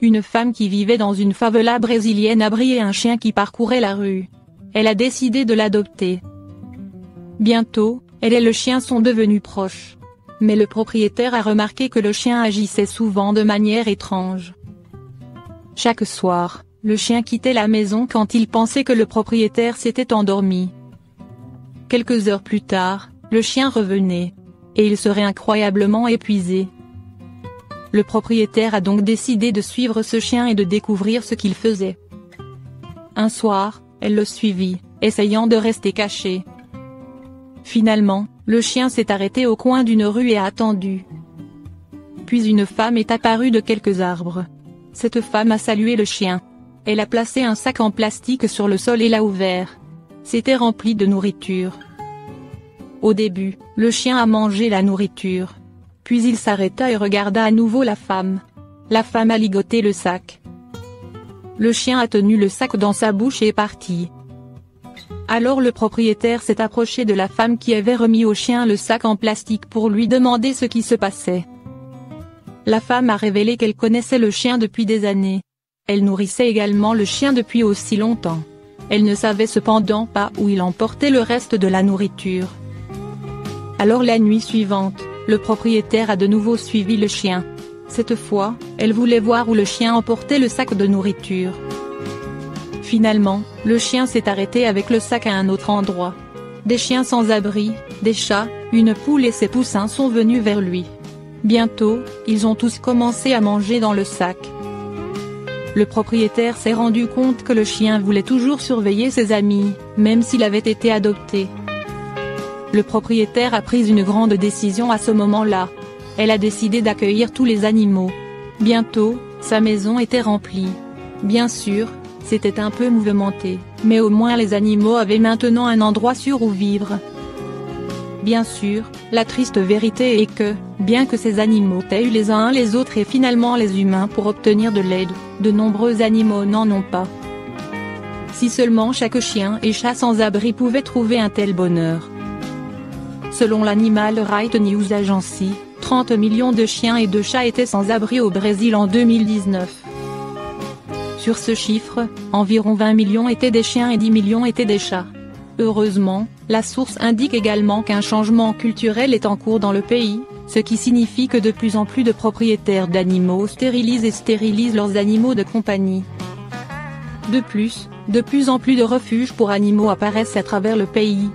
une femme qui vivait dans une favela brésilienne abriait un chien qui parcourait la rue. Elle a décidé de l'adopter. Bientôt, elle et le chien sont devenus proches. Mais le propriétaire a remarqué que le chien agissait souvent de manière étrange. Chaque soir, le chien quittait la maison quand il pensait que le propriétaire s'était endormi. Quelques heures plus tard, le chien revenait. Et il serait incroyablement épuisé. Le propriétaire a donc décidé de suivre ce chien et de découvrir ce qu'il faisait. Un soir, elle le suivit, essayant de rester caché. Finalement, le chien s'est arrêté au coin d'une rue et a attendu. Puis une femme est apparue de quelques arbres. Cette femme a salué le chien. Elle a placé un sac en plastique sur le sol et l'a ouvert. C'était rempli de nourriture. Au début, le chien a mangé la nourriture. Puis il s'arrêta et regarda à nouveau la femme. La femme a ligoté le sac. Le chien a tenu le sac dans sa bouche et est parti. Alors le propriétaire s'est approché de la femme qui avait remis au chien le sac en plastique pour lui demander ce qui se passait. La femme a révélé qu'elle connaissait le chien depuis des années. Elle nourrissait également le chien depuis aussi longtemps. Elle ne savait cependant pas où il emportait le reste de la nourriture. Alors la nuit suivante, le propriétaire a de nouveau suivi le chien. Cette fois, elle voulait voir où le chien emportait le sac de nourriture. Finalement, le chien s'est arrêté avec le sac à un autre endroit. Des chiens sans abri, des chats, une poule et ses poussins sont venus vers lui. Bientôt, ils ont tous commencé à manger dans le sac. Le propriétaire s'est rendu compte que le chien voulait toujours surveiller ses amis, même s'il avait été adopté. Le propriétaire a pris une grande décision à ce moment-là. Elle a décidé d'accueillir tous les animaux. Bientôt, sa maison était remplie. Bien sûr, c'était un peu mouvementé, mais au moins les animaux avaient maintenant un endroit sûr où vivre. Bien sûr, la triste vérité est que, bien que ces animaux aient eu les uns les autres et finalement les humains pour obtenir de l'aide, de nombreux animaux n'en ont pas. Si seulement chaque chien et chat sans abri pouvait trouver un tel bonheur. Selon l'Animal Rights News Agency, 30 millions de chiens et de chats étaient sans abri au Brésil en 2019. Sur ce chiffre, environ 20 millions étaient des chiens et 10 millions étaient des chats. Heureusement, la source indique également qu'un changement culturel est en cours dans le pays, ce qui signifie que de plus en plus de propriétaires d'animaux stérilisent leurs animaux de compagnie. De plus en plus de refuges pour animaux apparaissent à travers le pays.